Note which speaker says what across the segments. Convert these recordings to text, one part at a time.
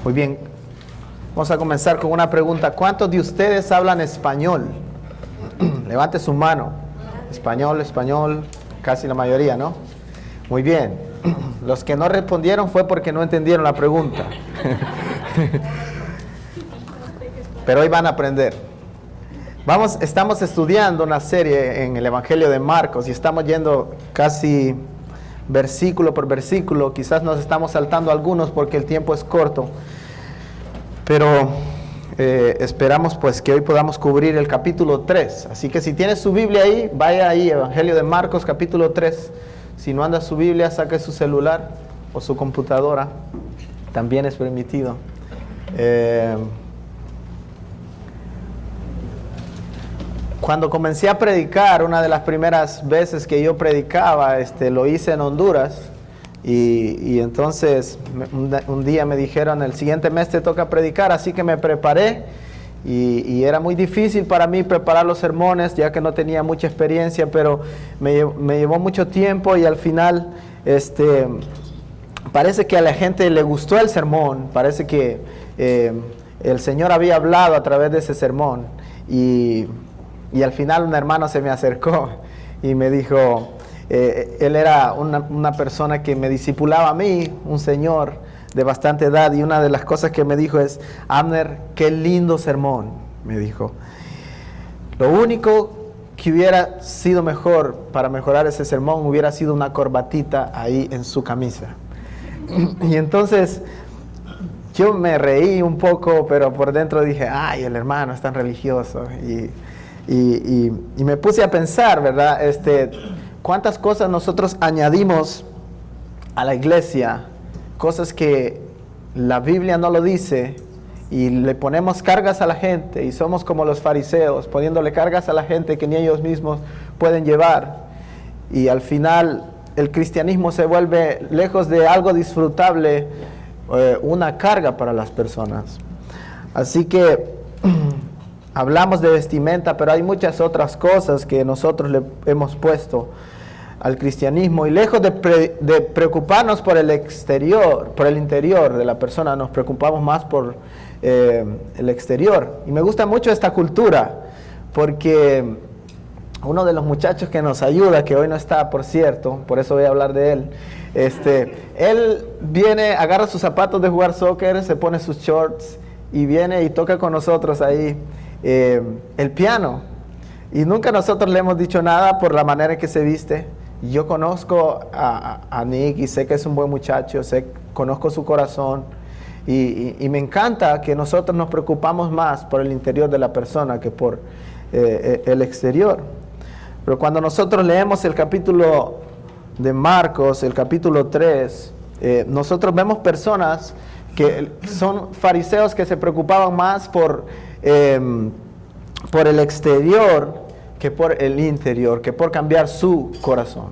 Speaker 1: Muy bien, vamos a comenzar con una pregunta. ¿Cuántos de ustedes hablan español? Levante su mano. Español, casi la mayoría, ¿no? Muy bien. Los que no respondieron fue porque no entendieron la pregunta. Pero hoy van a aprender. Estamos estudiando una serie en el Evangelio de Marcos y estamos yendo casi versículo por versículo. Quizás nos estamos saltando algunos porque el tiempo es corto. Pero esperamos pues que hoy podamos cubrir el capítulo 3. Así que si tienes su Biblia ahí, vaya ahí, Evangelio de Marcos, capítulo 3. Si no anda su Biblia, saque su celular o su computadora. También es permitido. Cuando comencé a predicar, una de las primeras veces que yo predicaba, lo hice en Honduras. Y entonces un día me dijeron, el siguiente mes te toca predicar, así que me preparé. Y era muy difícil para mí preparar los sermones, ya que no tenía mucha experiencia, pero me llevó mucho tiempo y al final parece que a la gente le gustó el sermón, parece que el Señor había hablado a través de ese sermón. Y al final un hermano se me acercó y me dijo, él era una persona que me discipulaba a mí, un señor de bastante edad, y una de las cosas que me dijo es: Abner, qué lindo sermón, me dijo. Lo único que hubiera sido mejor para mejorar ese sermón hubiera sido una corbatita ahí en su camisa. Y entonces yo me reí un poco, pero por dentro dije, ay, el hermano es tan religioso. Y me puse a pensar, ¿verdad? ¿Cuántas cosas nosotros añadimos a la iglesia? Cosas que la Biblia no lo dice, y le ponemos cargas a la gente, y somos como los fariseos, poniéndole cargas a la gente que ni ellos mismos pueden llevar. Y al final el cristianismo se vuelve, lejos de algo disfrutable, una carga para las personas. Así que hablamos de vestimenta, pero hay muchas otras cosas que nosotros le hemos puesto al cristianismo, y lejos de preocuparnos por el exterior, por el interior de la persona, nos preocupamos más por el exterior. Y me gusta mucho esta cultura, porque uno de los muchachos que nos ayuda, que hoy no está, por cierto, por eso voy a hablar de él, él viene, agarra sus zapatos de jugar soccer, se pone sus shorts y viene y toca con nosotros ahí el piano. Y nunca nosotros le hemos dicho nada por la manera en que se viste. Yo conozco a Nick y sé que es un buen muchacho, conozco su corazón, y me encanta que nosotros nos preocupamos más por el interior de la persona que por el exterior. Pero cuando nosotros leemos el capítulo de Marcos, el capítulo 3, nosotros vemos personas que son fariseos que se preocupaban más por el exterior que por el interior, que por cambiar su corazón.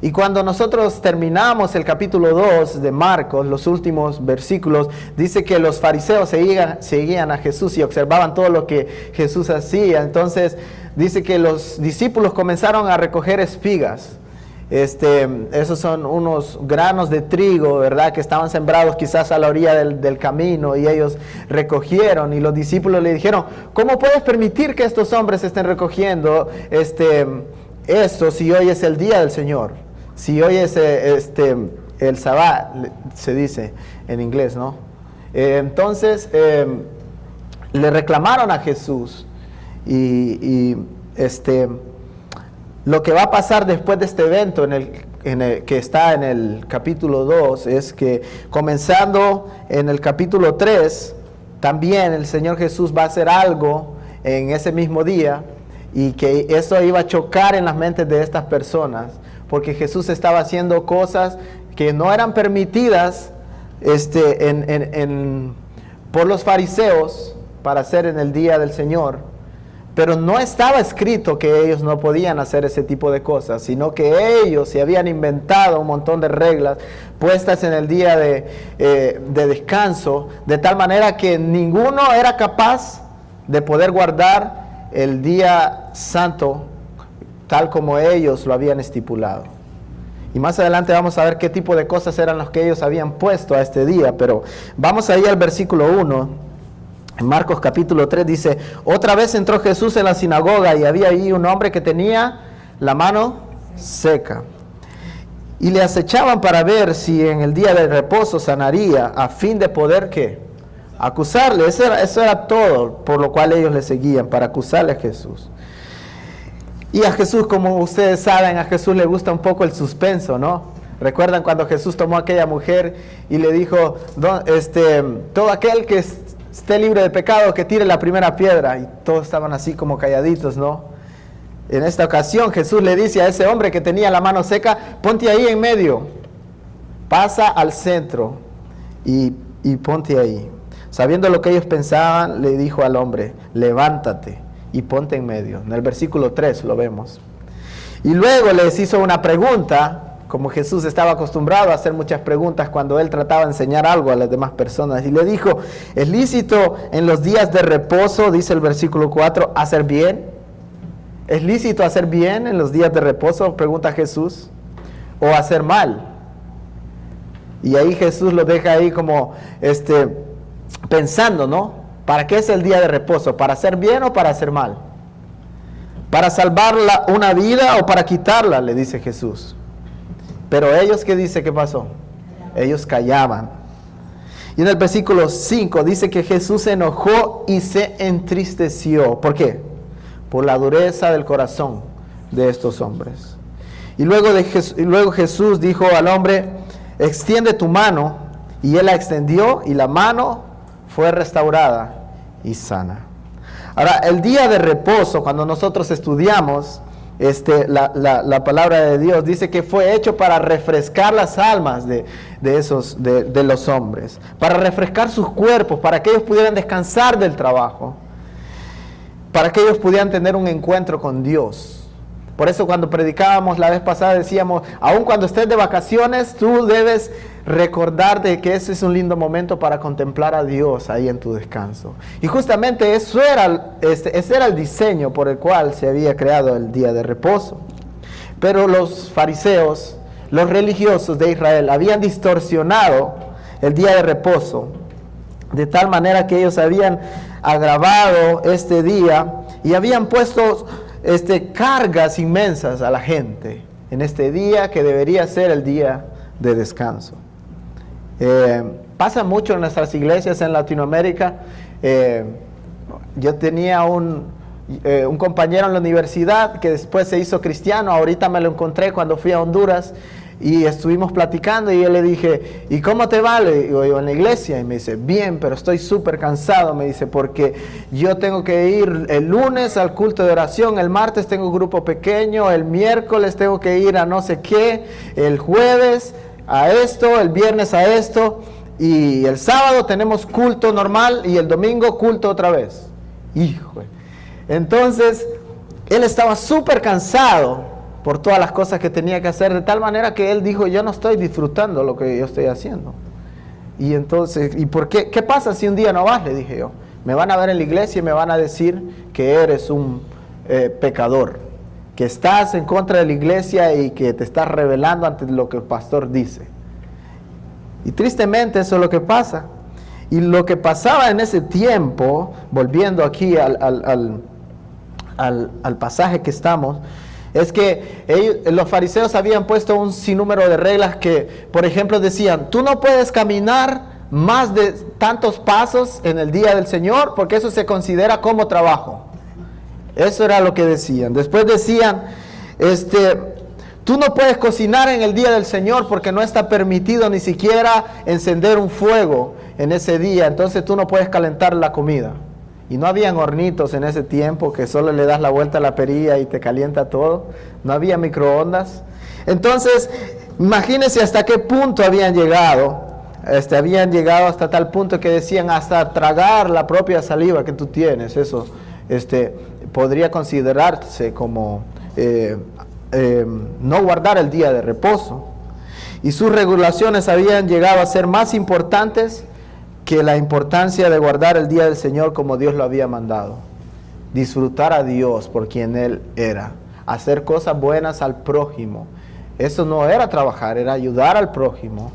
Speaker 1: Y cuando nosotros terminamos el capítulo 2 de Marcos, los últimos versículos, dice que los fariseos seguían a Jesús y observaban todo lo que Jesús hacía. Entonces dice que los discípulos comenzaron a recoger espigas. Esos son unos granos de trigo, ¿verdad?, que estaban sembrados quizás a la orilla del camino, y ellos recogieron, y los discípulos le dijeron: ¿cómo puedes permitir que estos hombres estén recogiendo esto si hoy es el día del Señor? Si hoy es el Sabbat, se dice en inglés, ¿no? Entonces le reclamaron a Jesús, y lo que va a pasar después de este evento que está en el capítulo 2 es que, comenzando en el capítulo 3, también el Señor Jesús va a hacer algo en ese mismo día, y que eso iba a chocar en las mentes de estas personas, porque Jesús estaba haciendo cosas que no eran permitidas por los fariseos para hacer en el día del Señor. Pero no estaba escrito que ellos no podían hacer ese tipo de cosas, sino que ellos se habían inventado un montón de reglas puestas en el día de descanso, de tal manera que ninguno era capaz de poder guardar el día santo tal como ellos lo habían estipulado. Y más adelante vamos a ver qué tipo de cosas eran los que ellos habían puesto a este día. Pero vamos ahí al versículo 1. En Marcos capítulo 3 dice: otra vez entró Jesús en la sinagoga y había ahí un hombre que tenía la mano seca. Y le acechaban para ver si en el día de reposo sanaría, a fin de poder, ¿qué? Acusarle. Eso era todo por lo cual ellos le seguían, para acusarle a Jesús. Y a Jesús, como ustedes saben, a Jesús le gusta un poco el suspenso, ¿no? ¿Recuerdan cuando Jesús tomó a aquella mujer y le dijo, todo aquel que esté libre de pecado, que tire la primera piedra? Y todos estaban así como calladitos, ¿no? En esta ocasión Jesús le dice a ese hombre que tenía la mano seca, ponte ahí en medio, pasa al centro y ponte ahí. Sabiendo lo que ellos pensaban, le dijo al hombre, levántate y ponte en medio. En el versículo 3 lo vemos. Y luego les hizo una pregunta, como Jesús estaba acostumbrado a hacer muchas preguntas cuando él trataba de enseñar algo a las demás personas. Y le dijo, ¿es lícito en los días de reposo, dice el versículo 4, hacer bien? ¿Es lícito hacer bien en los días de reposo? Pregunta Jesús. ¿O hacer mal? Y ahí Jesús lo deja ahí como pensando, ¿no? ¿Para qué es el día de reposo? ¿Para hacer bien o para hacer mal? ¿Para salvar una vida o para quitarla? Le dice Jesús. Pero ellos, ¿qué dice que pasó? Ellos callaban. Y en el versículo 5 dice que Jesús se enojó y se entristeció. ¿Por qué? Por la dureza del corazón de estos hombres. Y luego Jesús dijo al hombre, extiende tu mano. Y él la extendió y la mano fue restaurada y sana. Ahora, el día de reposo, cuando nosotros estudiamos la palabra de Dios, dice que fue hecho para refrescar las almas de los hombres, para refrescar sus cuerpos, para que ellos pudieran descansar del trabajo, para que ellos pudieran tener un encuentro con Dios. Por eso cuando predicábamos la vez pasada decíamos, aun cuando estés de vacaciones, tú debes recordar de que ese es un lindo momento para contemplar a Dios ahí en tu descanso. Y justamente ese era el diseño por el cual se había creado el día de reposo. Pero los fariseos, los religiosos de Israel, habían distorsionado el día de reposo de tal manera que ellos habían agravado este día y habían puesto cargas inmensas a la gente en este día que debería ser el día de descanso. Pasa mucho en nuestras iglesias en Latinoamérica. Yo tenía un compañero en la universidad que después se hizo cristiano. Ahorita me lo encontré cuando fui a Honduras y estuvimos platicando y yo le dije, ¿y cómo te va? Le digo, yo en la iglesia. Y me dice, bien, pero estoy súper cansado, me dice, porque yo tengo que ir el lunes al culto de oración, el martes tengo un grupo pequeño, el miércoles tengo que ir a no sé qué, el jueves a esto, el viernes a esto, y el sábado tenemos culto normal y el domingo culto otra vez. Hijo. Entonces, él estaba súper cansado por todas las cosas que tenía que hacer, de tal manera que él dijo, yo no estoy disfrutando lo que yo estoy haciendo. Y entonces, ¿y por qué? ¿Qué pasa si un día no vas? Le dije yo. Me van a ver en la iglesia y me van a decir que eres un pecador, que estás en contra de la iglesia y que te estás rebelando ante lo que el pastor dice. Y tristemente eso es lo que pasa. Y lo que pasaba en ese tiempo, volviendo aquí al pasaje que estamos, es que los fariseos habían puesto un sinnúmero de reglas que, por ejemplo, decían, tú no puedes caminar más de tantos pasos en el día del Señor, porque eso se considera como trabajo. Eso era lo que decían. Después decían, tú no puedes cocinar en el día del Señor, porque no está permitido ni siquiera encender un fuego en ese día, entonces tú no puedes calentar la comida. Y no habían hornitos en ese tiempo que solo le das la vuelta a la perilla y te calienta todo. No había microondas. Entonces, imagínense hasta qué punto habían llegado. Habían llegado hasta tal punto que decían hasta tragar la propia saliva que tú tienes. Eso podría considerarse como no guardar el día de reposo. Y sus regulaciones habían llegado a ser más importantes que la importancia de guardar el día del Señor como Dios lo había mandado. Disfrutar a Dios por quien Él era. Hacer cosas buenas al prójimo. Eso no era trabajar, era ayudar al prójimo.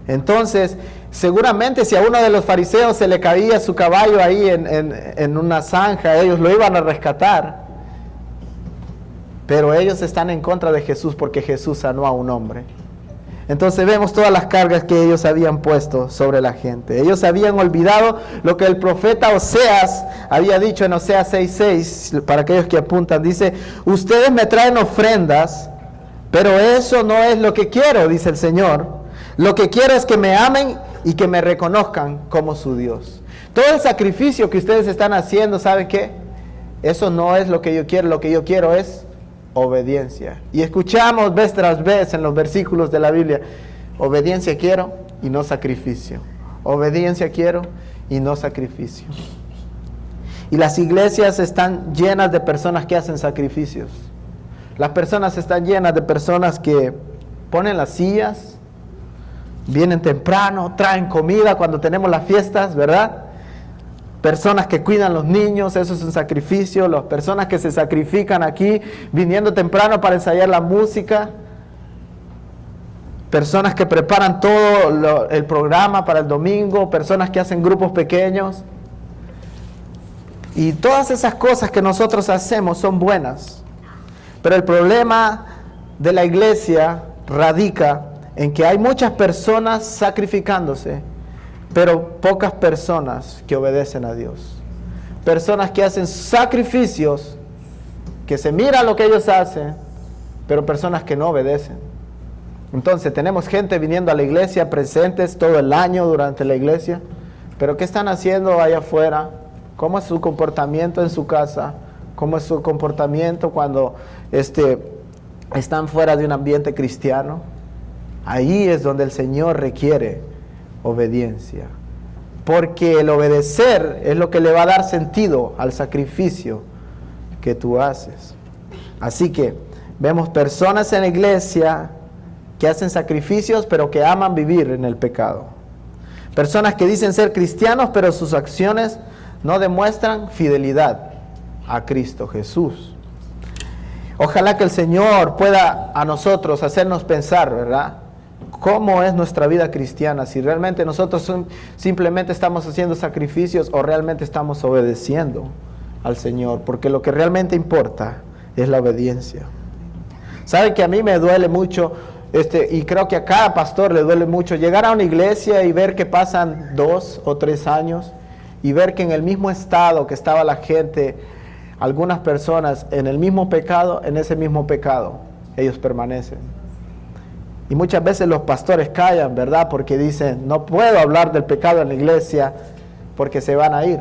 Speaker 1: Entonces, seguramente si a uno de los fariseos se le caía su caballo ahí en una zanja, ellos lo iban a rescatar. Pero ellos están en contra de Jesús porque Jesús sanó a un hombre. Entonces vemos todas las cargas que ellos habían puesto sobre la gente. Ellos habían olvidado lo que el profeta Oseas había dicho en Oseas 6:6, para aquellos que apuntan, dice: ustedes me traen ofrendas, pero eso no es lo que quiero, dice el Señor. Lo que quiero es que me amen y que me reconozcan como su Dios. Todo el sacrificio que ustedes están haciendo, ¿saben qué? Eso no es lo que yo quiero. Lo que yo quiero es obediencia. Y escuchamos vez tras vez en los versículos de la Biblia: obediencia quiero y no sacrificio. Obediencia quiero y no sacrificio. Y las iglesias están llenas de personas que hacen sacrificios. Las personas están llenas de personas que ponen las sillas, vienen temprano, traen comida cuando tenemos las fiestas, ¿verdad? Personas que cuidan los niños, eso es un sacrificio. Las personas que se sacrifican aquí, viniendo temprano para ensayar la música. Personas que preparan todo el programa para el domingo. Personas que hacen grupos pequeños. Y todas esas cosas que nosotros hacemos son buenas. Pero el problema de la iglesia radica en que hay muchas personas sacrificándose, pero pocas personas que obedecen a Dios. Personas que hacen sacrificios, que se mira lo que ellos hacen, pero personas que no obedecen. Entonces tenemos gente viniendo a la iglesia, presentes todo el año durante la iglesia, pero ¿qué están haciendo allá afuera? ¿Cómo es su comportamiento en su casa? ¿Cómo es su comportamiento cuando están fuera de un ambiente cristiano? Ahí es donde el Señor requiere obediencia. Porque el obedecer es lo que le va a dar sentido al sacrificio que tú haces. Así que vemos personas en la iglesia que hacen sacrificios, pero que aman vivir en el pecado. Personas que dicen ser cristianos, pero sus acciones no demuestran fidelidad a Cristo Jesús. Ojalá que el Señor pueda a nosotros hacernos pensar, ¿verdad? ¿Cómo es nuestra vida cristiana? Si realmente nosotros simplemente estamos haciendo sacrificios o realmente estamos obedeciendo al Señor. Porque lo que realmente importa es la obediencia. ¿Saben que a mí me duele mucho, y creo que a cada pastor le duele mucho, llegar a una iglesia y ver que pasan 2 o 3 años y ver que en el mismo estado que estaba la gente, algunas personas en el mismo pecado, en ese mismo pecado, ellos permanecen? Y muchas veces los pastores callan, ¿verdad? Porque dicen: no puedo hablar del pecado en la iglesia porque se van a ir.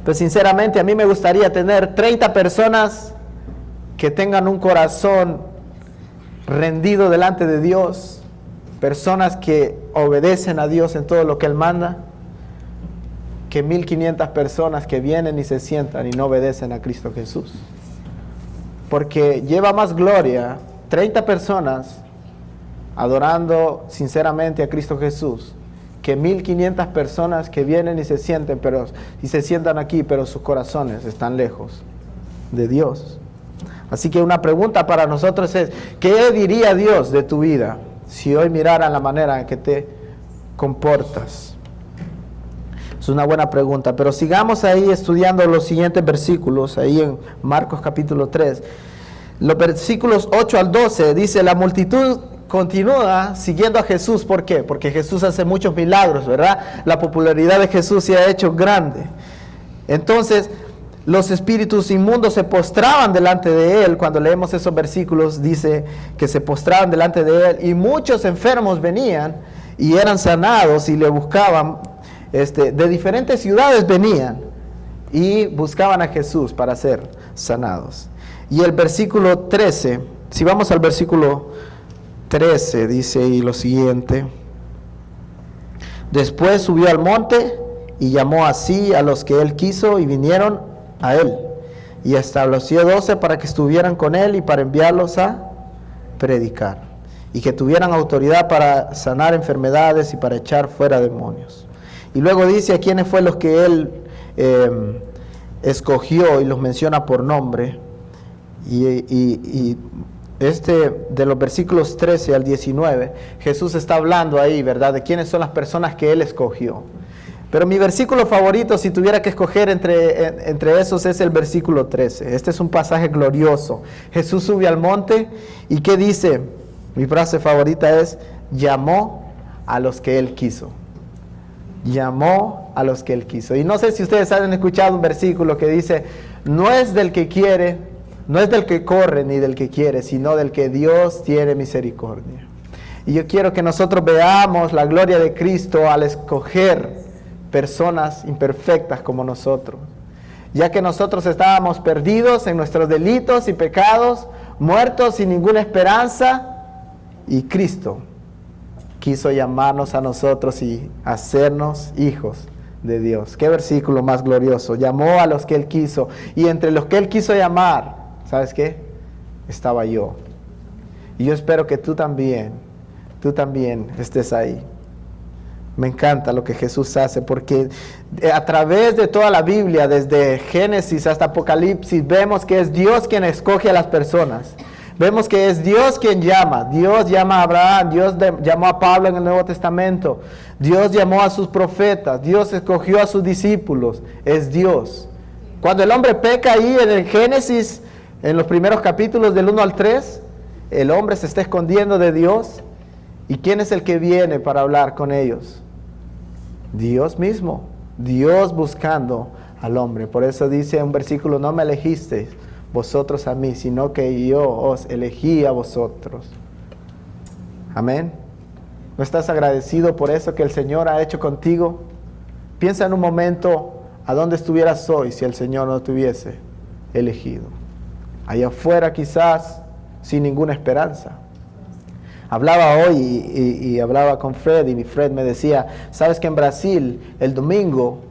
Speaker 1: Pero sinceramente a mí me gustaría tener 30 personas que tengan un corazón rendido delante de Dios, personas que obedecen a Dios en todo lo que Él manda, que 1500 personas que vienen y se sientan y no obedecen a Cristo Jesús. Porque lleva más gloria 30 personas adorando sinceramente a Cristo Jesús que 1500 personas que vienen y se sientan aquí, pero sus corazones están lejos de Dios. Así que una pregunta para nosotros es: ¿qué diría Dios de tu vida si hoy miraran la manera en que te comportas? Es una buena pregunta, pero sigamos ahí estudiando los siguientes versículos, ahí en Marcos capítulo 3. Los versículos 8 al 12 dice: la multitud continúa siguiendo a Jesús. ¿Por qué? Porque Jesús hace muchos milagros, ¿verdad? La popularidad de Jesús se ha hecho grande. Entonces, los espíritus inmundos se postraban delante de Él. Cuando leemos esos versículos, dice que se postraban delante de Él. Y muchos enfermos venían y eran sanados y le buscaban. De diferentes ciudades venían y buscaban a Jesús para ser sanados. Y el versículo 13, si vamos al versículo 13, dice y lo siguiente: después subió al monte y llamó así a los que Él quiso y vinieron a Él. Y estableció 12 para que estuvieran con Él y para enviarlos a predicar. Y que tuvieran autoridad para sanar enfermedades y para echar fuera demonios. Y luego dice a quiénes fue los que Él escogió y los menciona por nombre. Y de los versículos 13 al 19, Jesús está hablando ahí, ¿verdad? De quiénes son las personas que Él escogió. Pero mi versículo favorito, si tuviera que escoger entre esos, es el versículo 13. Este es un pasaje glorioso. Jesús sube al monte y ¿qué dice? Mi frase favorita es, llamó a los que Él quiso. Llamó a los que Él quiso. Y no sé si ustedes han escuchado un versículo que dice, no es del que quiere, no es del que corre ni del que quiere, sino del que Dios tiene misericordia. Y yo quiero que nosotros veamos la gloria de Cristo al escoger personas imperfectas como nosotros, ya que nosotros estábamos perdidos en nuestros delitos y pecados, muertos sin ninguna esperanza, y Cristo quiso llamarnos a nosotros y hacernos hijos de Dios. Qué versículo más glorioso. Llamó a los que Él quiso, y entre los que Él quiso llamar, ¿sabes qué? Estaba yo. Y yo espero que tú también estés ahí. Me encanta lo que Jesús hace, porque a través de toda la Biblia, desde Génesis hasta Apocalipsis, vemos que es Dios quien escoge a las personas. Vemos que es Dios quien llama. Dios llama a Abraham, Dios llamó a Pablo en el Nuevo Testamento, Dios llamó a sus profetas, Dios escogió a sus discípulos. Es Dios. Cuando el hombre peca ahí en el Génesis, en los primeros capítulos del 1 al 3, el hombre se está escondiendo de Dios. ¿Y quién es el que viene para hablar con ellos? Dios mismo, Dios buscando al hombre. Por eso dice un versículo, no me elegisteis vosotros a mí, sino que yo os elegí a vosotros. Amén. ¿No estás agradecido por eso que el Señor ha hecho contigo? Piensa en un momento a dónde estuvieras hoy si el Señor no te hubiese elegido. Allá afuera quizás sin ninguna esperanza. Hablaba hoy y hablaba con Fred, y Fred me decía, ¿sabes que en Brasil el domingo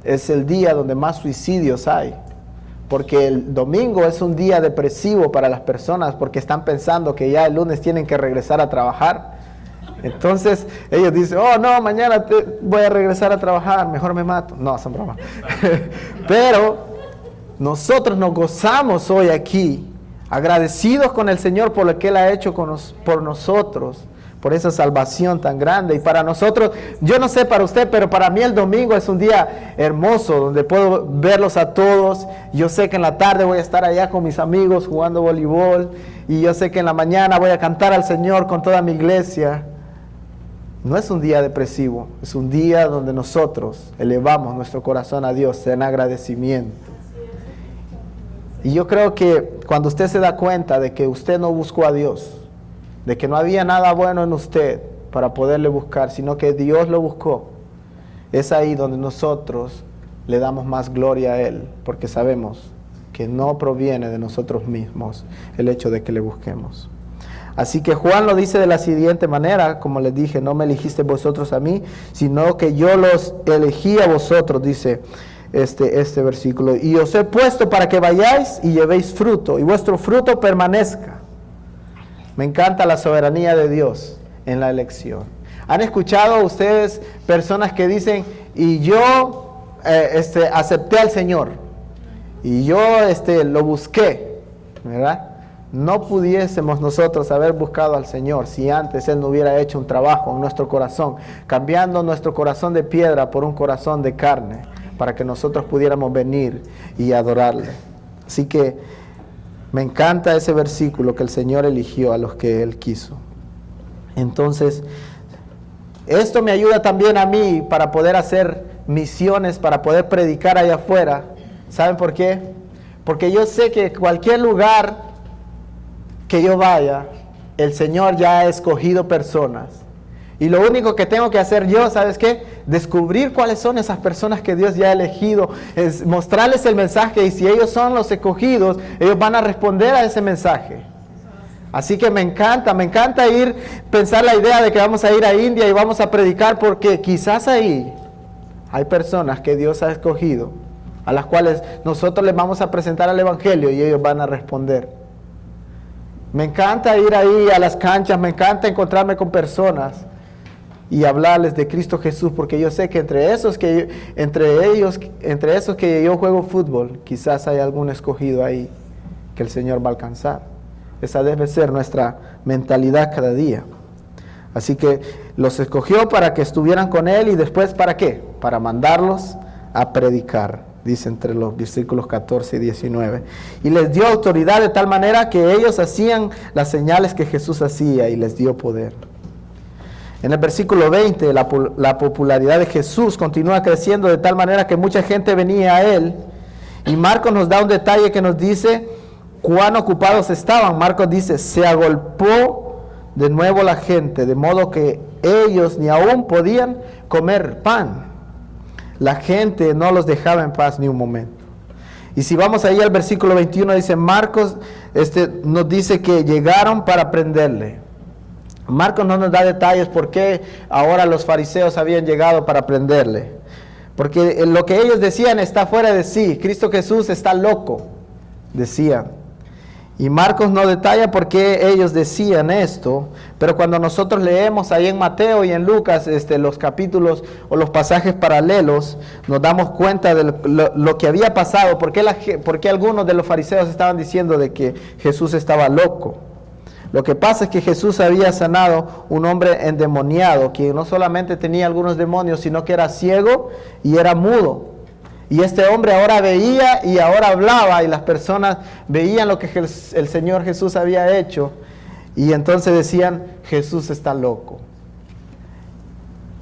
Speaker 1: es el día donde más suicidios hay? Porque el domingo es un día depresivo para las personas, porque están pensando que ya el lunes tienen que regresar a trabajar. Entonces ellos dicen, oh no, mañana voy a regresar a trabajar, mejor me mato. No, son bromas. Pero nosotros nos gozamos hoy aquí, agradecidos con el Señor por lo que Él ha hecho por nosotros, por esa salvación tan grande. Y para nosotros, yo no sé para usted, pero para mí el domingo es un día hermoso, donde puedo verlos a todos. Yo sé que en la tarde voy a estar allá con mis amigos jugando voleibol, y yo sé que en la mañana voy a cantar al Señor con toda mi iglesia. No es un día depresivo, es un día donde nosotros elevamos nuestro corazón a Dios en agradecimiento. Y yo creo que cuando usted se da cuenta de que usted no buscó a Dios, de que no había nada bueno en usted para poderle buscar, sino que Dios lo buscó, es ahí donde nosotros le damos más gloria a Él, porque sabemos que no proviene de nosotros mismos el hecho de que le busquemos. Así que Juan lo dice de la siguiente manera, como les dije, no me elegiste vosotros a mí, sino que yo los elegí a vosotros, dice este versículo, y os he puesto para que vayáis y llevéis fruto, y vuestro fruto permanezca. Me encanta la soberanía de Dios en la elección. ¿Han escuchado ustedes personas que dicen, y yo acepté al Señor, y yo lo busqué, ¿verdad? No pudiésemos nosotros haber buscado al Señor si antes Él no hubiera hecho un trabajo en nuestro corazón, cambiando nuestro corazón de piedra por un corazón de carne, para que nosotros pudiéramos venir y adorarle. Así que me encanta ese versículo, que el Señor eligió a los que Él quiso. Entonces, esto me ayuda también a mí para poder hacer misiones, para poder predicar allá afuera. ¿Saben por qué? Porque yo sé que cualquier lugar que yo vaya, el Señor ya ha escogido personas. Y lo único que tengo que hacer yo, ¿sabes qué? Descubrir cuáles son esas personas que Dios ya ha elegido, es mostrarles el mensaje, y si ellos son los escogidos, ellos van a responder a ese mensaje. Así que me encanta pensar la idea de que vamos a ir a India y vamos a predicar, porque quizás ahí hay personas que Dios ha escogido, a las cuales nosotros les vamos a presentar el Evangelio y ellos van a responder. Me encanta ir ahí a las canchas, me encanta encontrarme con personas y hablarles de Cristo Jesús, porque yo sé que entre esos que yo juego fútbol, quizás hay algún escogido ahí que el Señor va a alcanzar. Esa debe ser nuestra mentalidad cada día. Así que los escogió para que estuvieran con Él y después ¿para qué? Para mandarlos a predicar, dice entre los versículos 14 y 19. Y les dio autoridad de tal manera que ellos hacían las señales que Jesús hacía y les dio poder. En el versículo 20, la popularidad de Jesús continúa creciendo de tal manera que mucha gente venía a Él. Y Marcos nos da un detalle que nos dice cuán ocupados estaban. Marcos dice, se agolpó de nuevo la gente, de modo que ellos ni aún podían comer pan. La gente no los dejaba en paz ni un momento. Y si vamos ahí al versículo 21, dice Marcos, nos dice que llegaron para prenderle. Marcos no nos da detalles por qué ahora los fariseos habían llegado para prenderle. Porque lo que ellos decían está fuera de sí. Cristo Jesús está loco, decían. Y Marcos no detalla por qué ellos decían esto, pero cuando nosotros leemos ahí en Mateo y en Lucas los capítulos o los pasajes paralelos, nos damos cuenta de lo que había pasado, por qué algunos de los fariseos estaban diciendo de que Jesús estaba loco. Lo que pasa es que Jesús había sanado un hombre endemoniado, que no solamente tenía algunos demonios, sino que era ciego y era mudo. Y este hombre ahora veía y ahora hablaba, y las personas veían lo que el Señor Jesús había hecho, y entonces decían, Jesús está loco.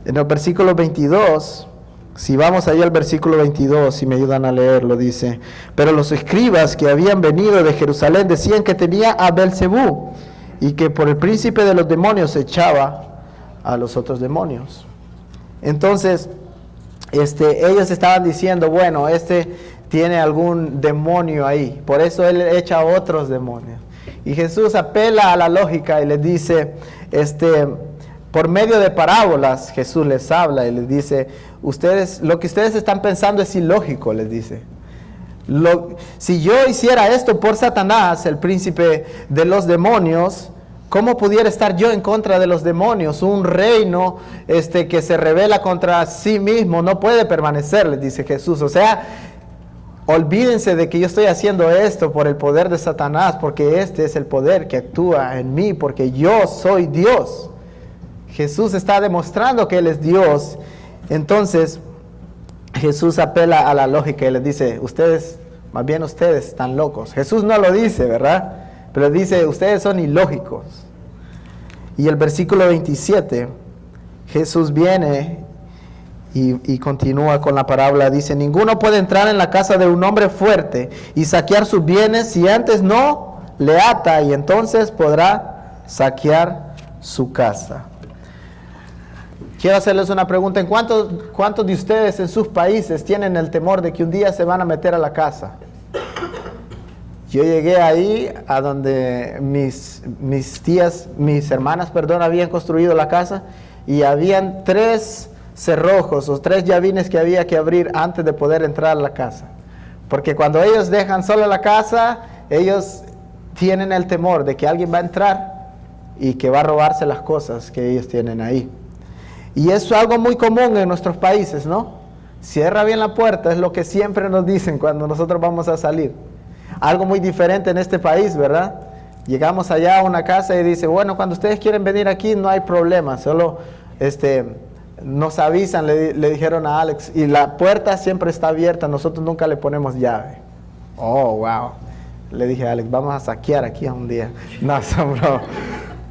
Speaker 1: En el versículo 22, si vamos ahí al versículo 22, si me ayudan a leerlo, dice, pero los escribas que habían venido de Jerusalén decían que tenía a Belcebú, y que por el príncipe de los demonios echaba a los otros demonios. Entonces, ellos estaban diciendo, bueno, tiene algún demonio ahí, por eso él echa a otros demonios. Y Jesús apela a la lógica y les dice, por medio de parábolas, Jesús les habla y les dice, lo que ustedes están pensando es ilógico, les dice. Si yo hiciera esto por Satanás, el príncipe de los demonios, ¿cómo pudiera estar yo en contra de los demonios? Un reino que se rebela contra sí mismo no puede permanecer, les dice Jesús. O sea, olvídense de que yo estoy haciendo esto por el poder de Satanás, porque este es el poder que actúa en mí, porque yo soy Dios. Jesús está demostrando que Él es Dios. Entonces, Jesús apela a la lógica y les dice, más bien ustedes están locos. Jesús no lo dice, ¿verdad? Pero dice, ustedes son ilógicos. Y el versículo 27, Jesús viene y continúa con la parábola. Dice, ninguno puede entrar en la casa de un hombre fuerte y saquear sus bienes si antes no le ata, y entonces podrá saquear su casa. Quiero hacerles una pregunta. ¿En cuántos de ustedes en sus países tienen el temor de que un día se van a meter a la casa? Yo llegué ahí a donde mis hermanas, habían construido la casa, y habían 3 cerrojos o 3 llavines que había que abrir antes de poder entrar a la casa. Porque cuando ellos dejan sola la casa, ellos tienen el temor de que alguien va a entrar y que va a robarse las cosas que ellos tienen ahí. Y eso es algo muy común en nuestros países, ¿no? Cierra bien la puerta, es lo que siempre nos dicen cuando nosotros vamos a salir. Algo muy diferente en este país, ¿verdad? Llegamos allá a una casa y dice, bueno, cuando ustedes quieren venir aquí no hay problema, solo nos avisan, le dijeron a Alex, y la puerta siempre está abierta, nosotros nunca le ponemos llave. Oh, wow. Le dije a Alex, vamos a saquear aquí un día. No, bro.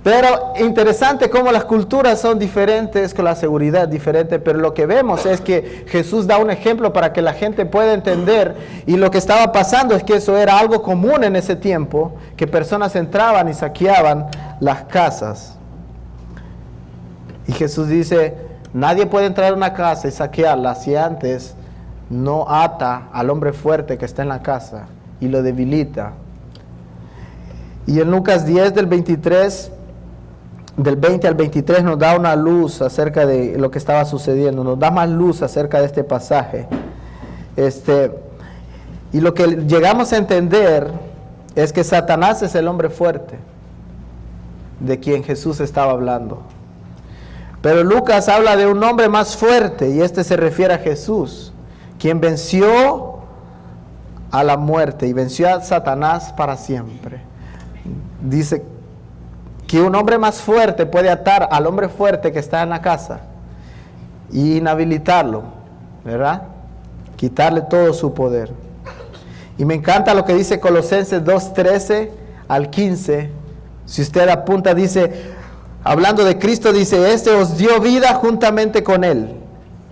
Speaker 1: Pero interesante cómo las culturas son diferentes, con la seguridad diferente, pero lo que vemos es que Jesús da un ejemplo para que la gente pueda entender, y lo que estaba pasando es que eso era algo común en ese tiempo, que personas entraban y saqueaban las casas. Y Jesús dice, nadie puede entrar a una casa y saquearla si antes no ata al hombre fuerte que está en la casa y lo debilita. Y en Lucas 10 del 20 al 23 nos da una luz acerca de lo que estaba sucediendo, nos da más luz acerca de este pasaje. Y lo que llegamos a entender es que Satanás es el hombre fuerte de quien Jesús estaba hablando. Pero Lucas habla de un hombre más fuerte, y se refiere a Jesús, quien venció a la muerte y venció a Satanás para siempre. dice que un hombre más fuerte puede atar al hombre fuerte que está en la casa y inhabilitarlo, ¿verdad? Quitarle todo su poder. Y me encanta lo que dice Colosenses 2:13 al 15. Si usted apunta, dice, hablando de Cristo, dice, este os dio vida juntamente con Él,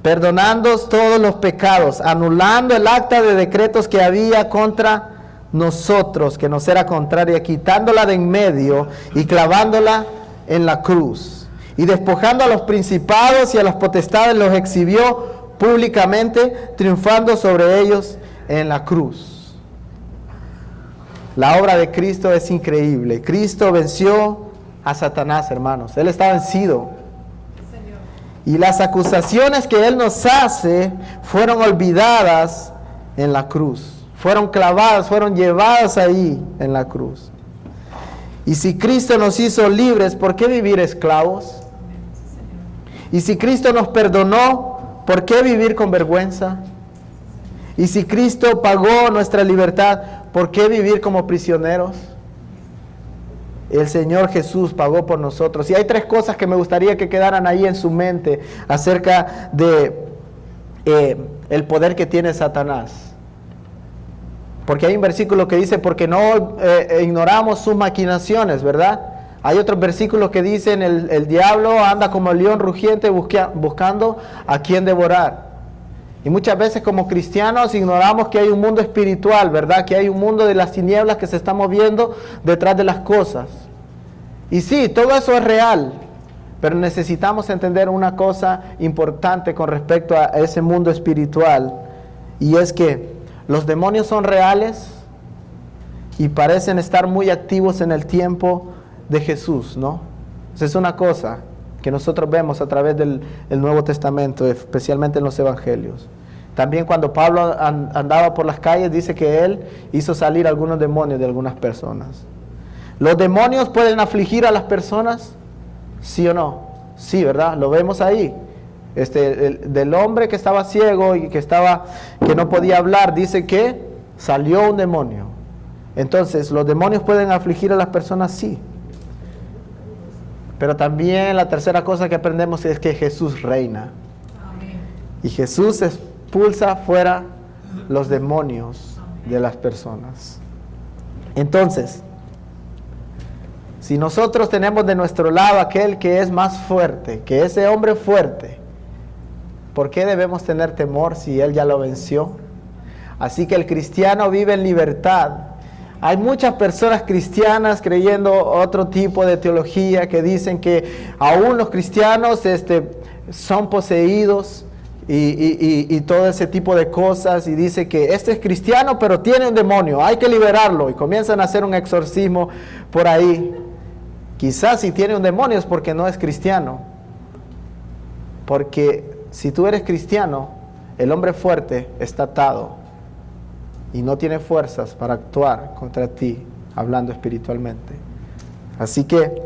Speaker 1: perdonándoos todos los pecados, anulando el acta de decretos que había contra nosotros, que nos era contraria, quitándola de en medio y clavándola en la cruz. Y despojando a los principados y a las potestades, los exhibió públicamente, triunfando sobre ellos en la cruz. La obra de Cristo es increíble. Cristo venció a Satanás, hermanos. Él está vencido. Y las acusaciones que Él nos hace fueron olvidadas en la cruz. Fueron clavadas, fueron llevadas ahí en la cruz. Y si Cristo nos hizo libres, ¿por qué vivir esclavos? Y si Cristo nos perdonó, ¿por qué vivir con vergüenza? Y si Cristo pagó nuestra libertad, ¿por qué vivir como prisioneros? El Señor Jesús pagó por nosotros. Y hay tres cosas que me gustaría que quedaran ahí en su mente acerca de el poder que tiene Satanás. Porque hay un versículo que dice, porque no ignoramos sus maquinaciones, ¿verdad? Hay otros versículos que dicen, el diablo anda como el león rugiente buscando a quien devorar. Y muchas veces como cristianos ignoramos que hay un mundo espiritual, ¿verdad? Que hay un mundo de las tinieblas que se está moviendo detrás de las cosas. Y sí, todo eso es real, pero necesitamos entender una cosa importante con respecto a ese mundo espiritual. Y es que los demonios son reales y parecen estar muy activos en el tiempo de Jesús, ¿no? Esa es una cosa que nosotros vemos a través del Nuevo Testamento, especialmente en los Evangelios. También cuando Pablo andaba por las calles, dice que él hizo salir algunos demonios de algunas personas. ¿Los demonios pueden afligir a las personas? ¿Sí o no? Sí, ¿verdad? Lo vemos ahí. Del hombre que estaba ciego y que no podía hablar, dice que salió un demonio. Entonces, ¿los demonios pueden afligir a las personas? Sí. Pero también la tercera cosa que aprendemos es que Jesús reina. Amén. Y Jesús expulsa fuera los demonios de las personas. Entonces, si nosotros tenemos de nuestro lado aquel que es más fuerte, que ese hombre fuerte, ¿por qué debemos tener temor si Él ya lo venció? Así que el cristiano vive en libertad. Hay muchas personas cristianas creyendo otro tipo de teología que dicen que aún los cristianos son poseídos y todo ese tipo de cosas, y dice que este es cristiano pero tiene un demonio, hay que liberarlo, y comienzan a hacer un exorcismo por ahí. Quizás si tiene un demonio es porque no es cristiano, porque si tú eres cristiano, el hombre fuerte está atado y no tiene fuerzas para actuar contra ti, hablando espiritualmente. Así que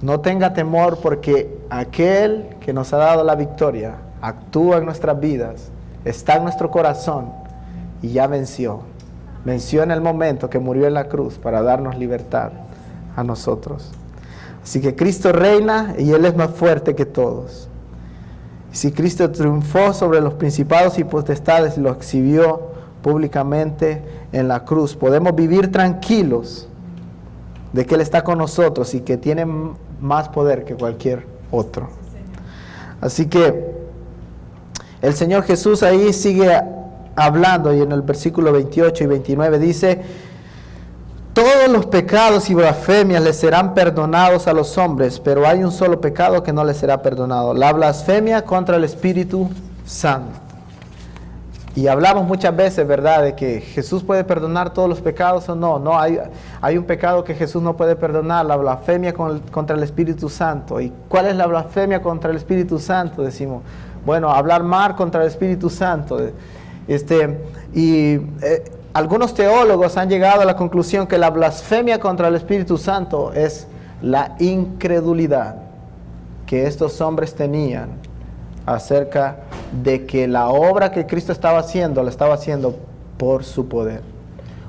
Speaker 1: no tenga temor, porque aquel que nos ha dado la victoria actúa en nuestras vidas, está en nuestro corazón y ya venció. Venció en el momento que murió en la cruz para darnos libertad a nosotros. Así que Cristo reina y Él es más fuerte que todos. Y si Cristo triunfó sobre los principados y potestades y los exhibió públicamente en la cruz, podemos vivir tranquilos de que Él está con nosotros y que tiene más poder que cualquier otro. Así que el Señor Jesús ahí sigue hablando, y en el versículo 28 y 29 dice: todos los pecados y blasfemias les serán perdonados a los hombres, pero hay un solo pecado que no les será perdonado: la blasfemia contra el Espíritu Santo. Y hablamos muchas veces, ¿verdad?, de que Jesús puede perdonar todos los pecados o no. No, hay un pecado que Jesús no puede perdonar: la blasfemia contra el Espíritu Santo. ¿Y cuál es la blasfemia contra el Espíritu Santo? Decimos, bueno, hablar mal contra el Espíritu Santo. Algunos teólogos han llegado a la conclusión que la blasfemia contra el Espíritu Santo es la incredulidad que estos hombres tenían acerca de que la obra que Cristo estaba haciendo, la estaba haciendo por su poder.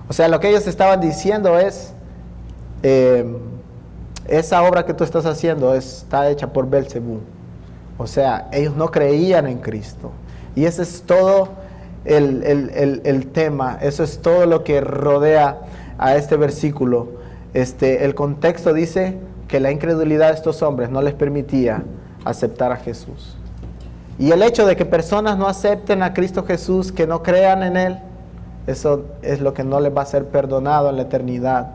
Speaker 1: O sea, lo que ellos estaban diciendo es: esa obra que tú estás haciendo está hecha por Belcebú. O sea, ellos no creían en Cristo. Y ese es todo el tema, eso es todo lo que rodea a este versículo. El contexto dice que la incredulidad de estos hombres no les permitía aceptar a Jesús. Y el hecho de que personas no acepten a Cristo Jesús, que no crean en Él, eso es lo que no les va a ser perdonado en la eternidad,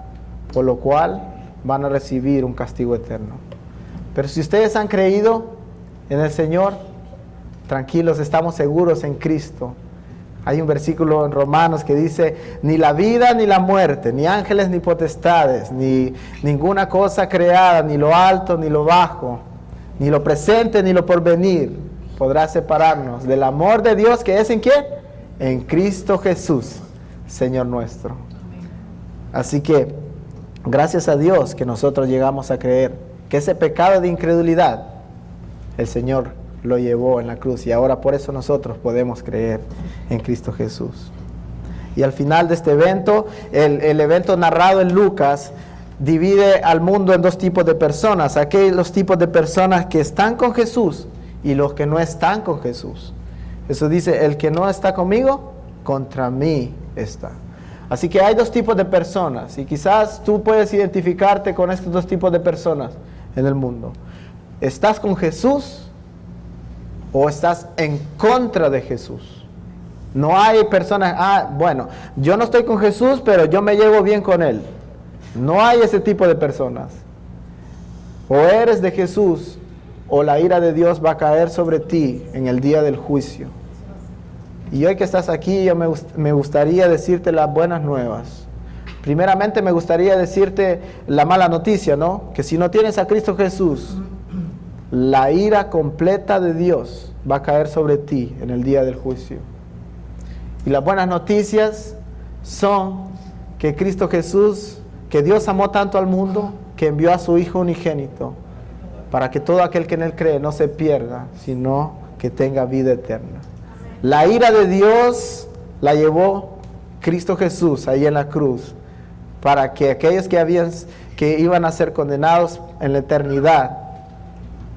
Speaker 1: por lo cual van a recibir un castigo eterno. Pero si ustedes han creído en el Señor, tranquilos, estamos seguros en Cristo. Hay un versículo en Romanos que dice: ni la vida ni la muerte, ni ángeles ni potestades, ni ninguna cosa creada, ni lo alto ni lo bajo, ni lo presente ni lo porvenir, podrá separarnos del amor de Dios que es ¿en quién? En Cristo Jesús, Señor nuestro. Así que, gracias a Dios que nosotros llegamos a creer que ese pecado de incredulidad, el Señor lo llevó en la cruz, y ahora por eso nosotros podemos creer en Cristo Jesús. Y al final de este evento, el evento narrado en Lucas divide al mundo en dos tipos de personas: aquellos tipos de personas que están con Jesús y los que no están con Jesús. Eso dice: el que no está conmigo, contra mí está. Así que hay dos tipos de personas, y quizás tú puedes identificarte con estos dos tipos de personas en el mundo. ¿Estás con Jesús o estás en contra de Jesús? No hay personas, bueno, yo no estoy con Jesús, pero yo me llevo bien con Él. No hay ese tipo de personas. O eres de Jesús, o la ira de Dios va a caer sobre ti en el día del juicio. Y hoy que estás aquí, yo me gustaría decirte las buenas nuevas. Primeramente me gustaría decirte la mala noticia, ¿no? Que si no tienes a Cristo Jesús, la ira completa de Dios va a caer sobre ti en el día del juicio. Y las buenas noticias son que Cristo Jesús, que Dios amó tanto al mundo, que envió a su Hijo unigénito, para que todo aquel que en Él cree no se pierda, sino que tenga vida eterna. La ira de Dios la llevó Cristo Jesús ahí en la cruz, para que aquellos que iban a ser condenados en la eternidad,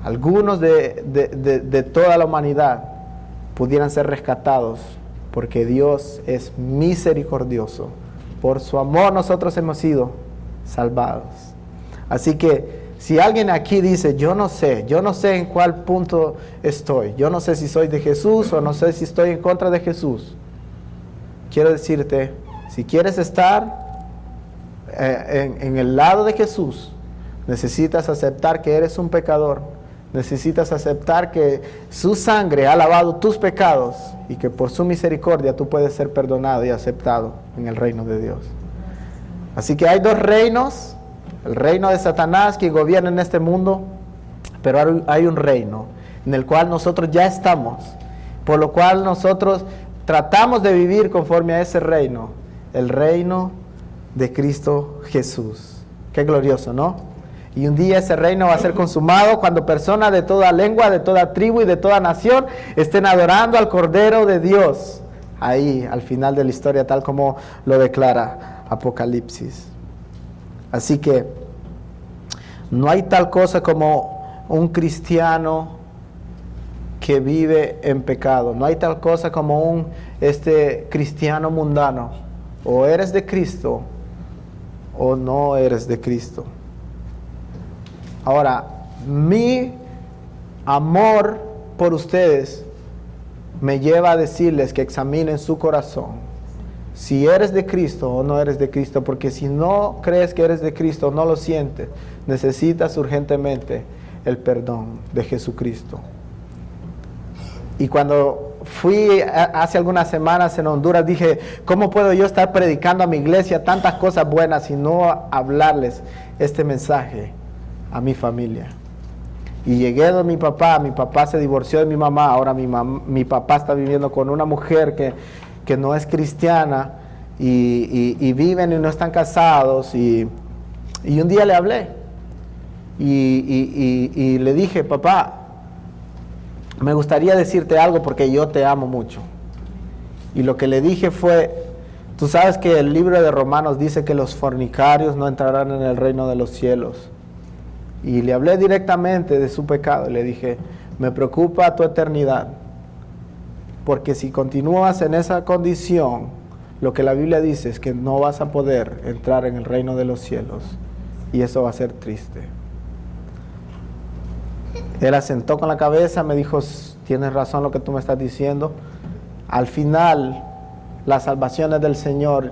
Speaker 1: algunos de toda la humanidad, pudieran ser rescatados, porque Dios es misericordioso. Por su amor nosotros hemos sido salvados. Así que si alguien aquí dice: yo no sé en cuál punto estoy, yo no sé si soy de Jesús o no sé si estoy en contra de Jesús, quiero decirte, si quieres estar en el lado de Jesús, necesitas aceptar que eres un pecador, necesitas aceptar que su sangre ha lavado tus pecados y que por su misericordia tú puedes ser perdonado y aceptado en el reino de Dios. Así que hay dos reinos: el reino de Satanás, que gobierna en este mundo, pero hay un reino en el cual nosotros ya estamos, por lo cual nosotros tratamos de vivir conforme a ese reino, el reino de Cristo Jesús. Qué glorioso, ¿no? Y un día ese reino va a ser consumado cuando personas de toda lengua, de toda tribu y de toda nación estén adorando al Cordero de Dios, ahí al final de la historia, tal como lo declara Apocalipsis. Así que no hay tal cosa como un cristiano que vive en pecado. No hay tal cosa como un cristiano mundano. O eres de Cristo o no eres de Cristo. Ahora, mi amor por ustedes me lleva a decirles que examinen su corazón. Si eres de Cristo o no eres de Cristo, porque si no crees que eres de Cristo, no lo sientes, necesitas urgentemente el perdón de Jesucristo. Y cuando fui hace algunas semanas en Honduras, dije: ¿cómo puedo yo estar predicando a mi iglesia tantas cosas buenas y no hablarles este mensaje a mi familia? Y llegué donde mi papá se divorció de mi mamá, ahora mi papá está viviendo con una mujer que no es cristiana, y viven y no están casados, y un día le hablé y le dije: papá, me gustaría decirte algo porque yo te amo mucho. Y lo que le dije fue: Tú sabes que el libro de Romanos dice que los fornicarios no entrarán en el reino de los cielos. Y le hablé directamente de su pecado. Le dije, me preocupa tu eternidad. Porque si continúas en esa condición, lo que la Biblia dice es que no vas a poder entrar en el reino de los cielos. Y eso va a ser triste. Él asentó con la cabeza, me dijo, tienes razón lo que tú me estás diciendo. Al final, la salvación es del Señor,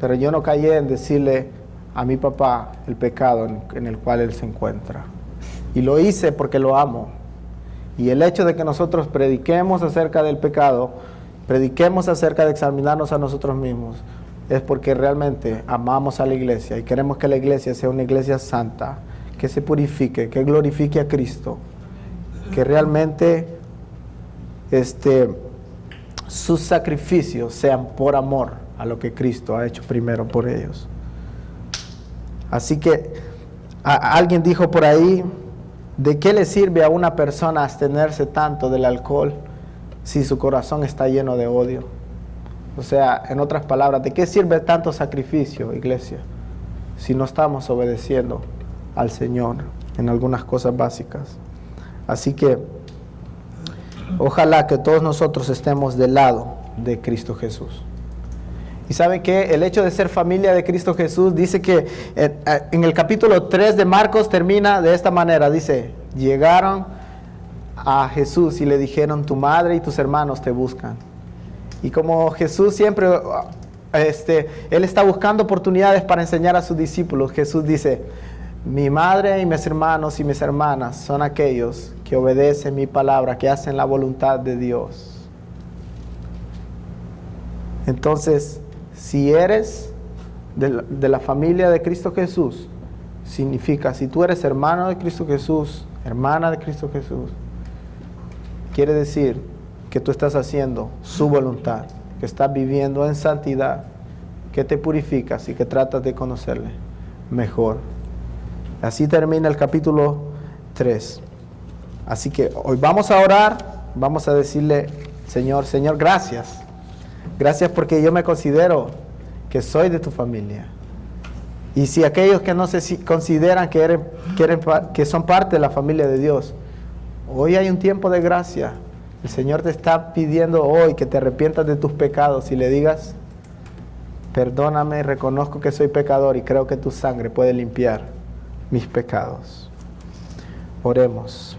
Speaker 1: pero yo no callé en decirle a mi papá el pecado en el cual él se encuentra. Y lo hice porque lo amo. Y el hecho de que nosotros prediquemos acerca del pecado, prediquemos acerca de examinarnos a nosotros mismos, es porque realmente amamos a la iglesia y queremos que la iglesia sea una iglesia santa, que se purifique, que glorifique a Cristo, que realmente sus sacrificios sean por amor a lo que Cristo ha hecho primero por ellos. Así que alguien dijo por ahí, ¿de qué le sirve a una persona abstenerse tanto del alcohol si su corazón está lleno de odio? O sea, en otras palabras, ¿de qué sirve tanto sacrificio, iglesia, si no estamos obedeciendo al Señor en algunas cosas básicas? Así que ojalá que todos nosotros estemos del lado de Cristo Jesús. Y ¿saben qué? El hecho de ser familia de Cristo Jesús dice que en el capítulo 3 de Marcos termina de esta manera. Dice, llegaron a Jesús y le dijeron, tu madre y tus hermanos te buscan. Y como Jesús siempre, Él está buscando oportunidades para enseñar a sus discípulos, Jesús dice, mi madre y mis hermanos y mis hermanas son aquellos que obedecen mi palabra, que hacen la voluntad de Dios. Entonces, si eres de la familia de Cristo Jesús, significa, si tú eres hermano de Cristo Jesús, hermana de Cristo Jesús, quiere decir que tú estás haciendo su voluntad, que estás viviendo en santidad, que te purificas y que tratas de conocerle mejor. Así termina el capítulo 3. Así que hoy vamos a orar, vamos a decirle, Señor, gracias. Gracias porque yo me considero que soy de tu familia. Y si aquellos que no se consideran que son parte de la familia de Dios, hoy hay un tiempo de gracia. El Señor te está pidiendo hoy que te arrepientas de tus pecados y le digas, perdóname, reconozco que soy pecador y creo que tu sangre puede limpiar mis pecados. Oremos.